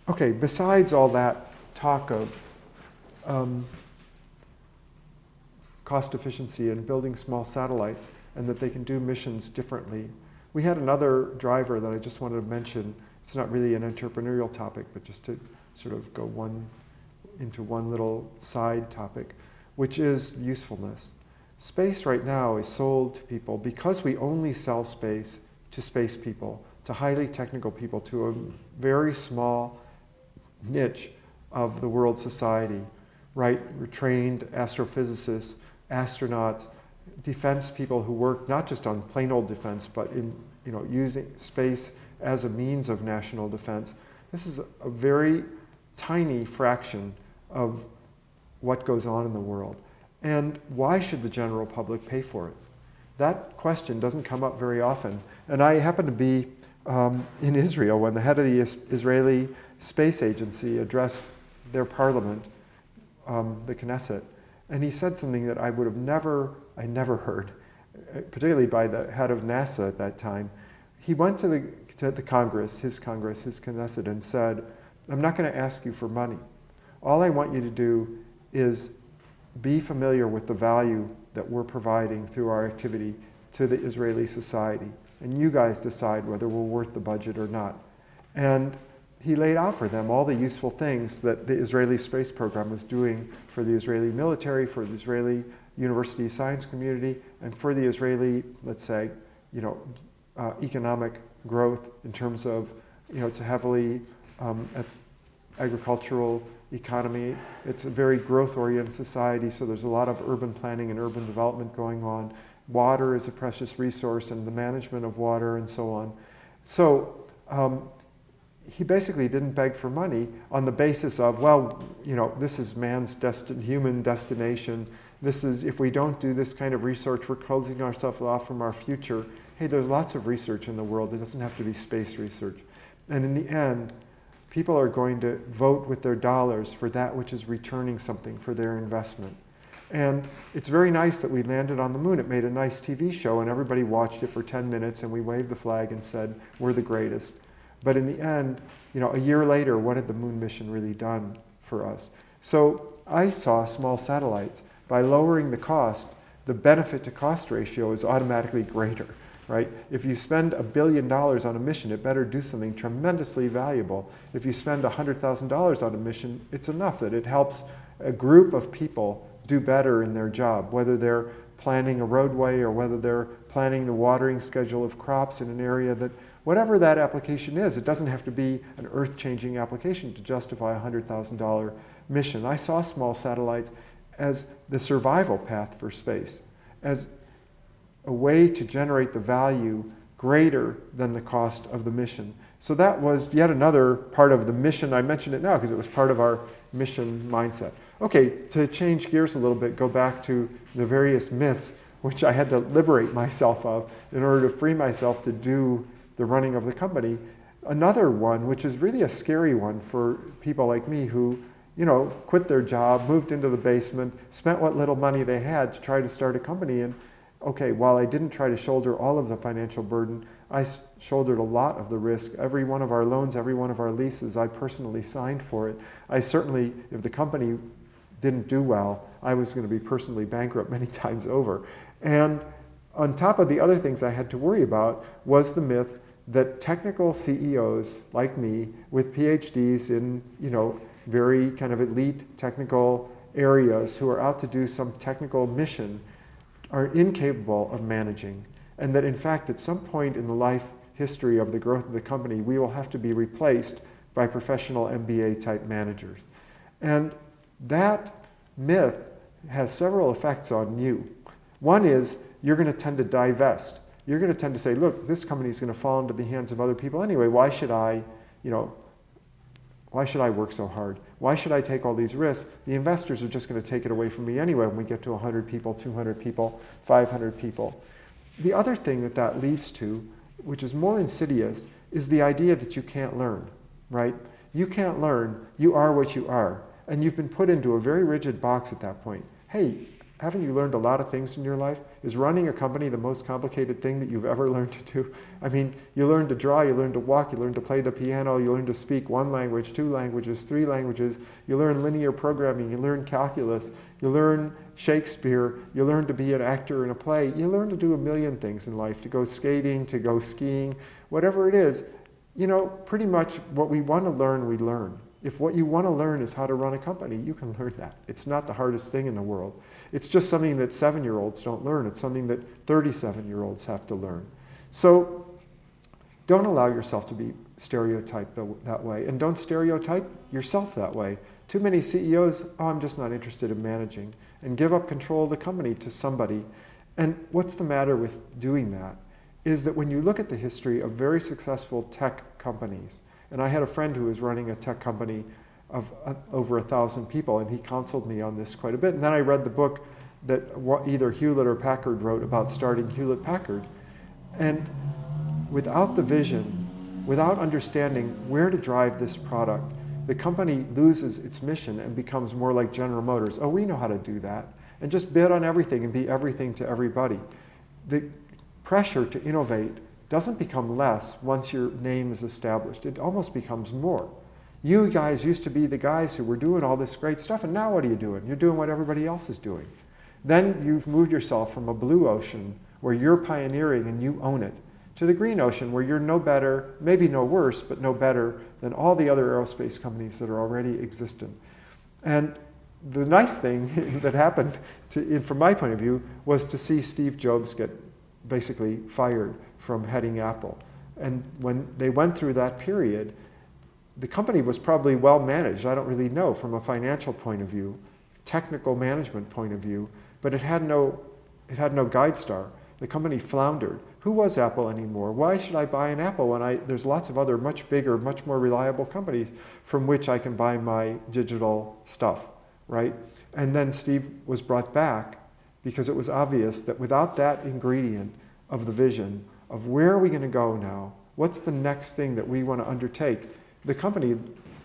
Okay, besides all that talk of cost efficiency and building small satellites and that they can do missions differently, we had another driver that I just wanted to mention. It's not really an entrepreneurial topic, but just to sort of go into one little side topic, which is usefulness. Space right now is sold to people because we only sell space to space people, to highly technical people, to a very small niche of the world society, right? We're trained astrophysicists, astronauts, defense people who work not just on plain old defense, but in using space as a means of national defense. This is a very tiny fraction of what goes on in the world. And why should the general public pay for it? That question doesn't come up very often. And I happened to be in Israel when the head of the Israeli Space Agency addressed their parliament, the Knesset, and he said something that I never heard, particularly by the head of NASA at that time. He went to the Congress, his Knesset, and said, I'm not going to ask you for money. All I want you to do is be familiar with the value that we're providing through our activity to the Israeli society. And you guys decide whether we're worth the budget or not. And he laid out for them all the useful things that the Israeli space program was doing for the Israeli military, for the Israeli university science community, and for the Israeli, let's say, economic growth in terms of, it's a heavily agricultural economy. It's a very growth-oriented society, so there's a lot of urban planning and urban development going on. Water is a precious resource and the management of water and so on. So he basically didn't beg for money on the basis of, well, this is man's human destination. This is, if we don't do this kind of research, we're closing ourselves off from our future. Hey, there's lots of research in the world. It doesn't have to be space research. And in the end, people are going to vote with their dollars for that which is returning something for their investment. And it's very nice that we landed on the moon. It made a nice TV show and everybody watched it for 10 minutes and we waved the flag and said, we're the greatest. But in the end, a year later, what had the moon mission really done for us? So I saw small satellites. By lowering the cost, the benefit to cost ratio is automatically greater, right? If you spend $1 billion on a mission, it better do something tremendously valuable. If you spend $100,000 on a mission, it's enough that it helps a group of people do better in their job, whether they're planning a roadway or whether they're planning the watering schedule of crops in an area that, whatever that application is, it doesn't have to be an earth-changing application to justify a $100,000 mission. I saw small satellites as the survival path for space, as a way to generate the value greater than the cost of the mission. So that was yet another part of the mission. I mentioned it now because it was part of our mission mindset. Okay, to change gears a little bit, go back to the various myths which I had to liberate myself of in order to free myself to do the running of the company. Another one, which is really a scary one for people like me who, quit their job, moved into the basement, spent what little money they had to try to start a company. And okay, while I didn't try to shoulder all of the financial burden, I shouldered a lot of the risk. Every one of our loans, every one of our leases, I personally signed for it. I certainly, if the company didn't do well, I was going to be personally bankrupt many times over. And on top of the other things I had to worry about was the myth that technical CEOs like me with PhDs in, very kind of elite technical areas who are out to do some technical mission are incapable of managing. And that in fact, at some point in the life history of the growth of the company, we will have to be replaced by professional MBA type managers. And that myth has several effects on you. One is you're going to tend to divest. You're going to tend to say, look, this company is going to fall into the hands of other people anyway. Why should I work so hard? Why should I take all these risks? The investors are just going to take it away from me anyway when we get to 100 people, 200 people, 500 people. The other thing that leads to, which is more insidious, is the idea that you can't learn, right? You can't learn. You are what you are. And you've been put into a very rigid box at that point. Hey, haven't you learned a lot of things in your life? Is running a company the most complicated thing that you've ever learned to do? I mean, you learn to draw, you learn to walk, you learn to play the piano, you learn to speak one language, 2 languages, 3 languages, you learn linear programming, you learn calculus, you learn Shakespeare, you learn to be an actor in a play, you learn to do a million things in life, to go skating, to go skiing, whatever it is. You know, pretty much what we want to learn, we learn. If what you want to learn is how to run a company, you can learn that. It's not the hardest thing in the world. It's just something that 7-year-olds don't learn. It's something that 37-year-olds have to learn. So don't allow yourself to be stereotyped that way. And don't stereotype yourself that way. Too many CEOs, oh, I'm just not interested in managing, and give up control of the company to somebody. And what's the matter with doing that is that when you look at the history of very successful tech companies, and I had a friend who was running a tech company of over 1,000 people, and he counseled me on this quite a bit. And then I read the book that either Hewlett or Packard wrote about starting Hewlett Packard. And without the vision, without understanding where to drive this product, the company loses its mission and becomes more like General Motors. Oh, we know how to do that. And just bid on everything and be everything to everybody. The pressure to innovate doesn't become less once your name is established. It almost becomes more. You guys used to be the guys who were doing all this great stuff, and now what are you doing? You're doing what everybody else is doing. Then you've moved yourself from a blue ocean where you're pioneering and you own it, to the green ocean where you're no better, maybe no worse, but no better than all the other aerospace companies that are already existent. And the nice thing that happened, from my point of view, was to see Steve Jobs get basically fired from heading Apple. And when they went through that period, the company was probably well managed. I don't really know from a financial point of view, technical management point of view, but it had no guide star. The company floundered. Who was Apple anymore? Why should I buy an Apple when there's lots of other much bigger, much more reliable companies from which I can buy my digital stuff, right? And then Steve was brought back because it was obvious that without that ingredient of the vision of where are we going to go now, what's the next thing that we want to undertake, the company,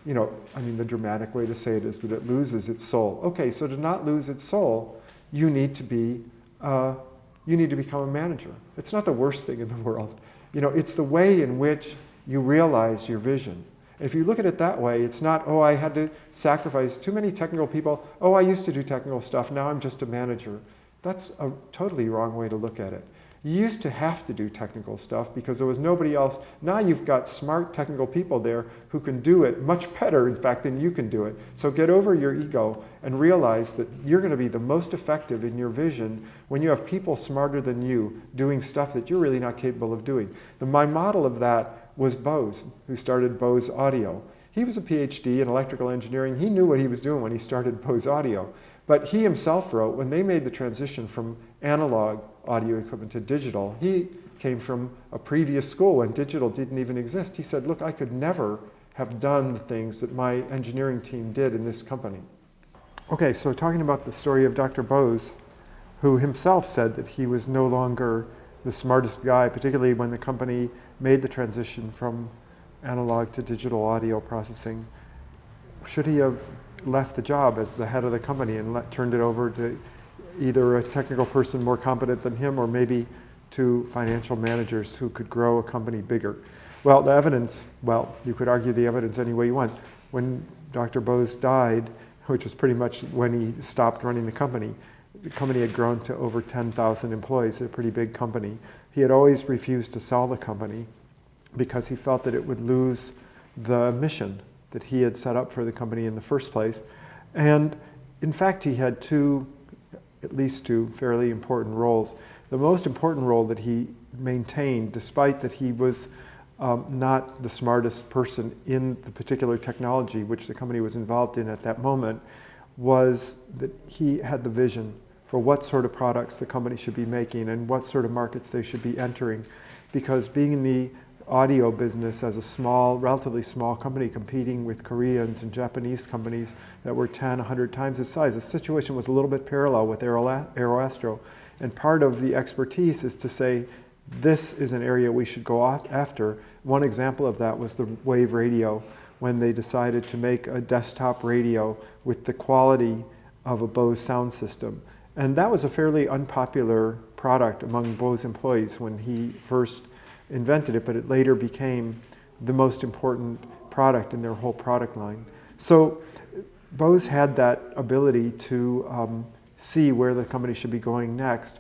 you know, I mean, the dramatic way to say it is that it loses its soul. Okay, so to not lose its soul, you need to become a manager. It's not the worst thing in the world. You know, it's the way in which you realize your vision. If you look at it that way, it's not, oh, I had to sacrifice too many technical people. Oh, I used to do technical stuff. Now I'm just a manager. That's a totally wrong way to look at it. You used to have to do technical stuff because there was nobody else. Now you've got smart technical people there who can do it much better, in fact, than you can do it. So get over your ego and realize that you're going to be the most effective in your vision when you have people smarter than you doing stuff that you're really not capable of doing. My model of that was Bose, who started Bose Audio. He was a PhD in electrical engineering. He knew what he was doing when he started Bose Audio. But he himself wrote, when they made the transition from analog audio equipment to digital, he came from a previous school when digital didn't even exist. He said, look, I could never have done the things that my engineering team did in this company. Okay, so talking about the story of Dr. Bose, who himself said that he was no longer the smartest guy, particularly when the company made the transition from analog to digital audio processing. Should he have left the job as the head of the company and turned it over to either a technical person more competent than him or maybe to financial managers who could grow a company bigger? Well, the evidence, you could argue the evidence any way you want. When Dr. Bose died, which was pretty much when he stopped running the company had grown to over 10,000 employees, a pretty big company. He had always refused to sell the company because he felt that it would lose the mission that he had set up for the company in the first place. And in fact, he had at least two fairly important roles. The most important role that he maintained, despite that he was not the smartest person in the particular technology which the company was involved in at that moment, was that he had the vision for what sort of products the company should be making and what sort of markets they should be entering. Because being in the audio business as a relatively small company competing with Koreans and Japanese companies that were 10, 100 times its size, the situation was a little bit parallel with Aeroastro. And part of the expertise is to say, this is an area we should go after. One example of that was the Wave Radio, when they decided to make a desktop radio with the quality of a Bose sound system. And that was a fairly unpopular product among Bose employees when he first invented it, but it later became the most important product in their whole product line. So Bose had that ability to see where the company should be going next,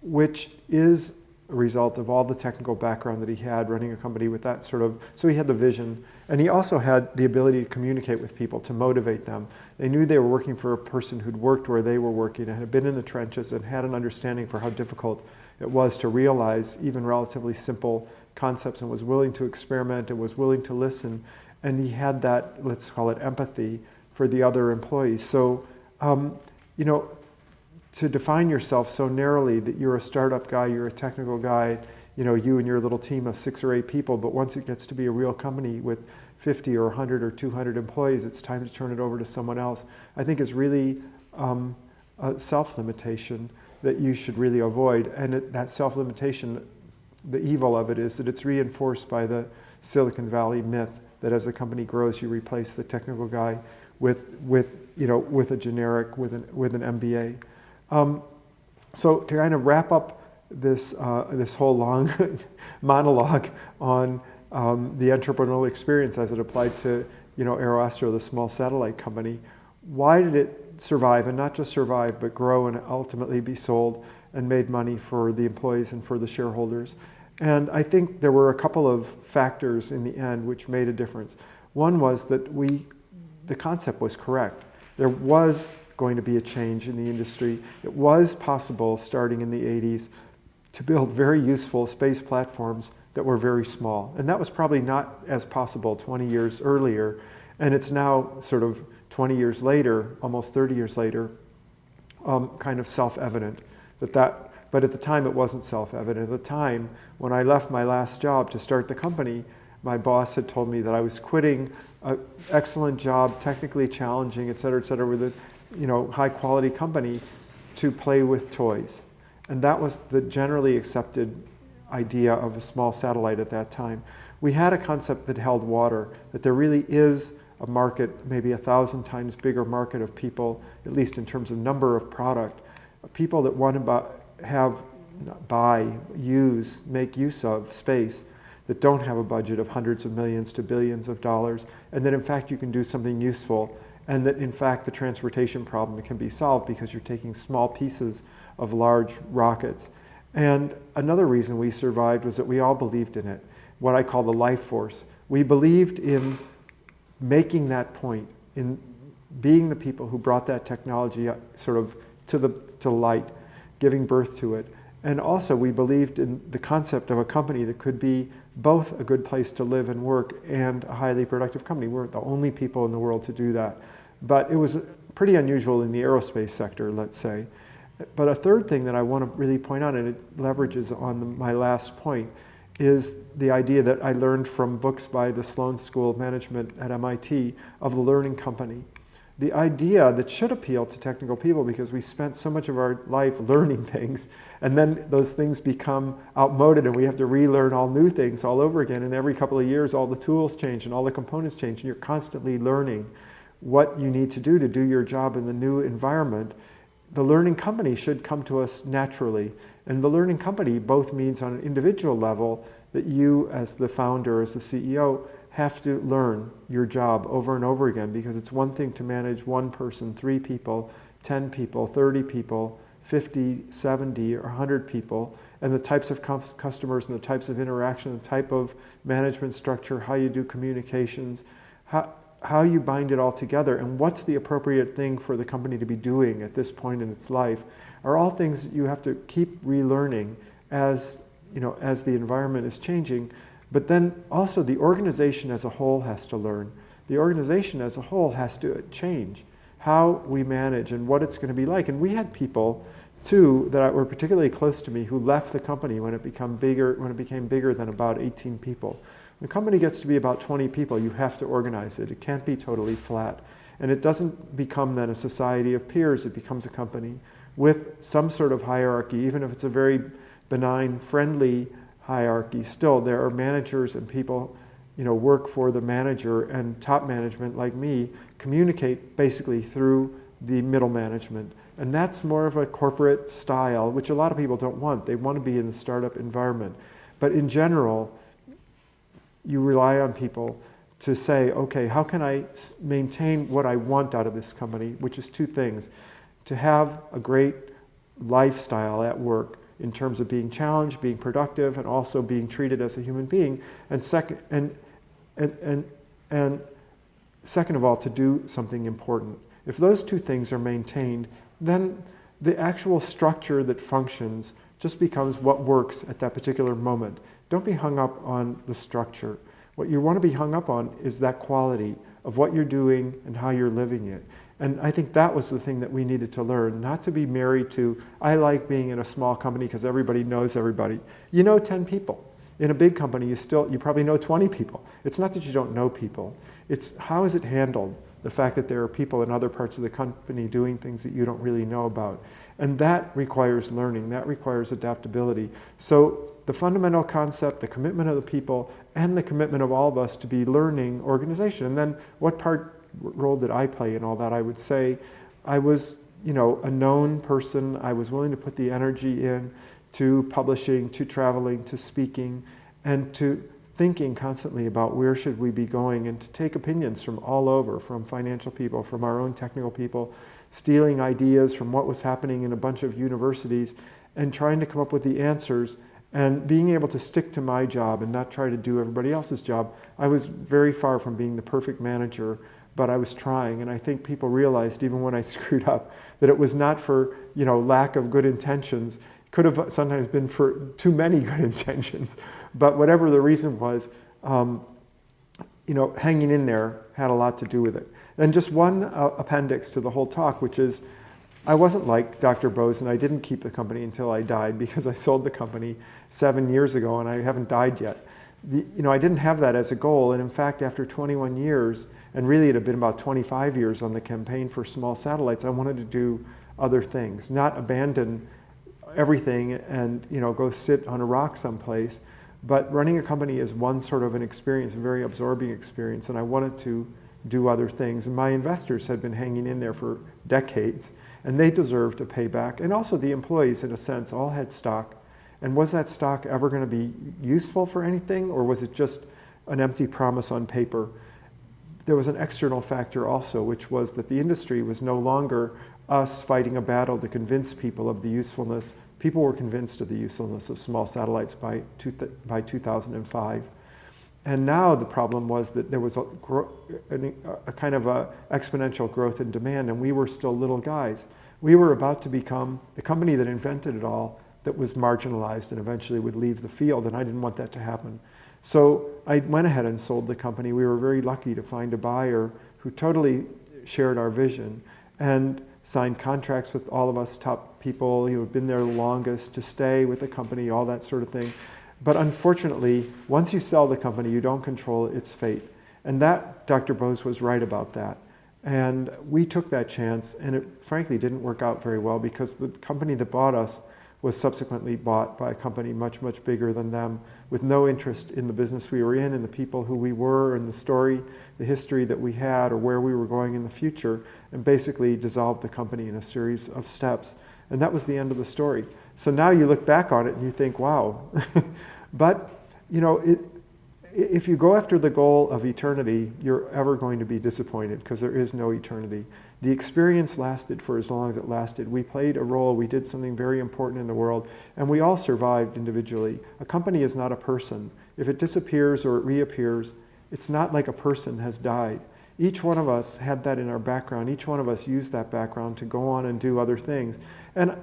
which is a result of all the technical background that he had running a company with that sort of, so he had the vision, and he also had the ability to communicate with people, to motivate them. They knew they were working for a person who'd worked where they were working and had been in the trenches and had an understanding for how difficult it was to realize even relatively simple concepts, and was willing to experiment and was willing to listen. And he had that, let's call it empathy, for the other employees. So, you know, to define yourself so narrowly that you're a startup guy, you're a technical guy, you know, you and your little team of 6 or 8 people, but once it gets to be a real company with 50 or 100 or 200 employees, it's time to turn it over to someone else, I think is really a self-limitation that you should really avoid. And that self-limitation, the evil of it is that it's reinforced by the Silicon Valley myth that as the company grows, you replace the technical guy with a generic, with an MBA. So to kind of wrap up this whole long monologue on the entrepreneurial experience as it applied to Aeroastro, the small satellite company, why did it survive, and not just survive, but grow and ultimately be sold and made money for the employees and for the shareholders? And I think there were a couple of factors in the end which made a difference. One was that the concept was correct. There was going to be a change in the industry. It was possible, starting in the 80s, to build very useful space platforms that were very small. And that was probably not as possible 20 years earlier. And it's now sort of 20 years later, almost 30 years later, kind of self-evident but at the time it wasn't self-evident. At the time, when I left my last job to start the company, my boss had told me that I was quitting an excellent job, technically challenging, et cetera, with a high quality company to play with toys. And that was the generally accepted idea of a small satellite at that time. We had a concept that held water, that there really is a market, maybe 1,000 times bigger market of people, at least in terms of number of product, people that want to make use of space, that don't have a budget of hundreds of millions to billions of dollars, and that in fact you can do something useful, and that in fact the transportation problem can be solved because you're taking small pieces of large rockets. And another reason we survived was that we all believed in it, what I call the life force. We believed in making that point, in being the people who brought that technology sort of to light, giving birth to it. And also we believed in the concept of a company that could be both a good place to live and work and a highly productive company. We're the only people in the world to do that. But it was pretty unusual in the aerospace sector, let's say. But a third thing that I want to really point out, and it leverages on my last point, is the idea that I learned from books by the Sloan School of Management at MIT of the learning company. The idea that should appeal to technical people, because we spent so much of our life learning things, and then those things become outmoded and we have to relearn all new things all over again, and every couple of years all the tools change and all the components change, and you're constantly learning what you need to do your job in the new environment. The learning company should come to us naturally. And the learning company both means on an individual level that you as the founder, as the CEO, have to learn your job over and over again, because it's one thing to manage one person, 3 people, 10 people, 30 people, 50, 70, or 100 people, and the types of customers and the types of interaction, the type of management structure, how you do communications, how you bind it all together, and what's the appropriate thing for the company to be doing at this point in its life, are all things you have to keep relearning as the environment is changing. But then also the organization as a whole has to learn. The organization as a whole has to change how we manage and what it's going to be like. And we had people too that were particularly close to me who left the company when it became bigger than about 18 people. When a company gets to be about 20 people, you have to organize it. It can't be totally flat. And it doesn't become then a society of peers. It becomes a company with some sort of hierarchy, even if it's a very benign, friendly hierarchy. Still, there are managers and people, work for the manager, and top management like me communicate basically through the middle management. And that's more of a corporate style, which a lot of people don't want. They want to be in the startup environment. But in general, you rely on people to say, okay, how can I maintain what I want out of this company, which is two things: to have a great lifestyle at work in terms of being challenged, being productive, and also being treated as a human being. And second, and second of all, to do something important. If those two things are maintained, then the actual structure that functions just becomes what works at that particular moment. Don't be hung up on the structure. What you want to be hung up on is that quality of what you're doing and how you're living it. And I think that was the thing that we needed to learn, not to be married to, I like being in a small company because everybody knows everybody. You know 10 people. In a big company, you probably know 20 people. It's not that you don't know people. It's how is it handled? The fact that there are people in other parts of the company doing things that you don't really know about. And that requires learning, that requires adaptability. So the fundamental concept, the commitment of the people, and the commitment of all of us to be learning organization. And then what role did I play in all that? I would say I was, a known person. I was willing to put the energy in to publishing, to traveling, to speaking, and to thinking constantly about where should we be going, and to take opinions from all over, from financial people, from our own technical people, stealing ideas from what was happening in a bunch of universities, and trying to come up with the answers, and being able to stick to my job and not try to do everybody else's job. I was very far from being the perfect manager, but I was trying, and I think people realized, even when I screwed up, that it was not for lack of good intentions. It could have sometimes been for too many good intentions, but whatever the reason was, hanging in there had a lot to do with it. And just one appendix to the whole talk, which is, I wasn't like Dr. Bose, and I didn't keep the company until I died, because I sold the company 7 years ago and I haven't died yet. I didn't have that as a goal, and in fact, after 21 years, and really it had been about 25 years on the campaign for small satellites, I wanted to do other things, not abandon everything and go sit on a rock someplace. But running a company is one sort of an experience, a very absorbing experience, and I wanted to do other things. And my investors had been hanging in there for decades, and they deserved a payback. And also the employees, in a sense, all had stock. And was that stock ever going to be useful for anything, or was it just an empty promise on paper? There was an external factor also, which was that the industry was no longer us fighting a battle to convince people of the usefulness. People were convinced of the usefulness of small satellites by 2005. And now the problem was that there was a kind of a exponential growth in demand, and we were still little guys. We were about to become the company that invented it all, that was marginalized and eventually would leave the field, and I didn't want that to happen. So I went ahead and sold the company. We were very lucky to find a buyer who totally shared our vision and signed contracts with all of us top people who had been there the longest to stay with the company, all that sort of thing. But unfortunately, once you sell the company, you don't control its fate. And that, Dr. Bose was right about that. And we took that chance, and it frankly didn't work out very well, because the company that bought us was subsequently bought by a company much, much bigger than them, with no interest in the business we were in, and the people who we were, and the story, the history that we had, or where we were going in the future, and basically dissolved the company in a series of steps. And that was the end of the story. So now you look back on it and you think, wow. But, if you go after the goal of eternity, you're ever going to be disappointed, because there is no eternity. The experience lasted for as long as it lasted. We played a role, we did something very important in the world, and we all survived individually. A company is not a person. If it disappears or it reappears, it's not like a person has died. Each one of us had that in our background. Each one of us used that background to go on and do other things. And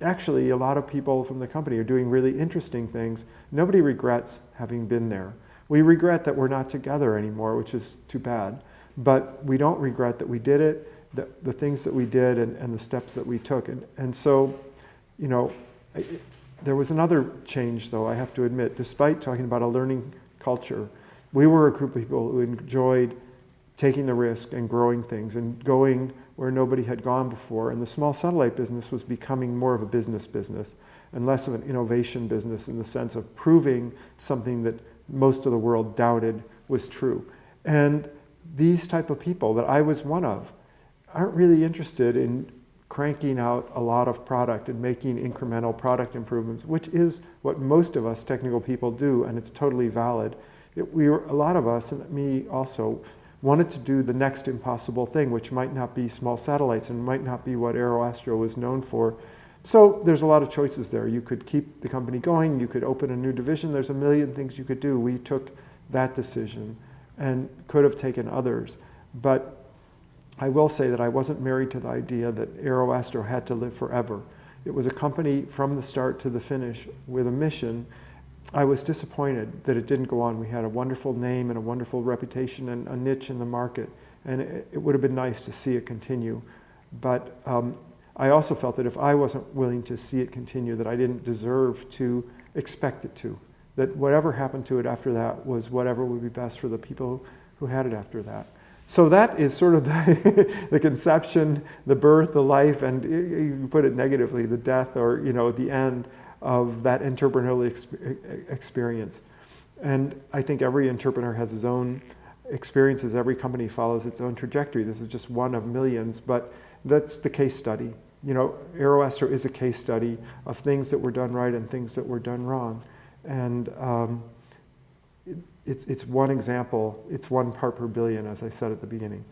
actually, a lot of people from the company are doing really interesting things. Nobody regrets having been there. We regret that we're not together anymore, which is too bad. But we don't regret that we did it, the things that we did, and the steps that we took. And so, there was another change, though, I have to admit. Despite talking about a learning culture, we were a group of people who enjoyed taking the risk and growing things and going where nobody had gone before. And the small satellite business was becoming more of a business and less of an innovation business, in the sense of proving something that most of the world doubted was true. And these type of people that I was one of, aren't really interested in cranking out a lot of product and making incremental product improvements, which is what most of us technical people do, and it's totally valid. A lot of us, and me also, wanted to do the next impossible thing, which might not be small satellites and might not be what Aeroastro was known for. So there's a lot of choices there. You could keep the company going, you could open a new division, there's a million things you could do. We took that decision and could have taken others. But I will say that I wasn't married to the idea that Aeroastro had to live forever. It was a company from the start to the finish with a mission. I was disappointed that it didn't go on. We had a wonderful name and a wonderful reputation and a niche in the market, and it would have been nice to see it continue. But I also felt that if I wasn't willing to see it continue, that I didn't deserve to expect it to. That whatever happened to it after that was whatever would be best for the people who had it after that. So that is sort of the conception, the birth, the life, and you put it negatively, the death or the end of that entrepreneurial experience. And I think every entrepreneur has his own experiences. Every company follows its own trajectory. This is just one of millions, but that's the case study. Aeroastro is a case study of things that were done right and things that were done wrong. And it's one example, it's 1 part per billion, as I said at the beginning.